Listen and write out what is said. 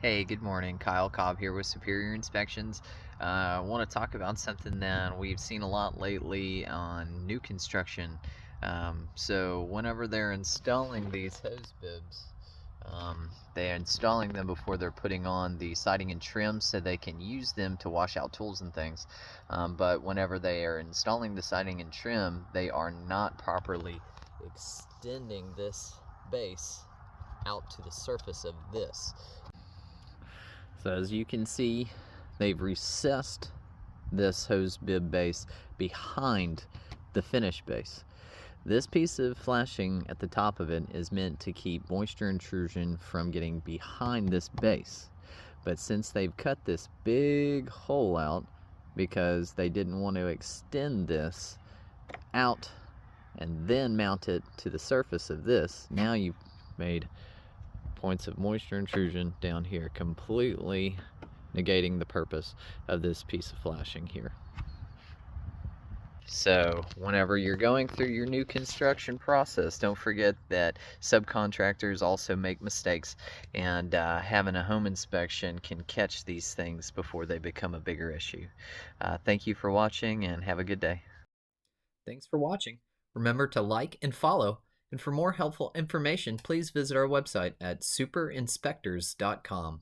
Hey, good morning. Kyle Cobb here with Superior Inspections. I want to talk about something that we've seen a lot lately on new construction. So whenever they're installing these hose bibs, they're installing them before they're putting on the siding and trim so they can use them to wash out tools and things. But whenever they are installing the siding and trim, they are not properly extending this base out to the surface of this. So as you can see, they've recessed this hose bib base behind the finish base. This piece of flashing at the top of it is meant to keep moisture intrusion from getting behind this base. But since they've cut this big hole out because they didn't want to extend this out and then mount it to the surface of this, now you've made points of moisture intrusion down here, completely negating the purpose of this piece of flashing here. So whenever you're going through your new construction process, don't forget that subcontractors also make mistakes, and having a home inspection can catch these things before they become a bigger issue. Thank you for watching and have a good day. Thanks for watching. Remember to like and follow, and for more helpful information, please visit our website at superinspectors.com.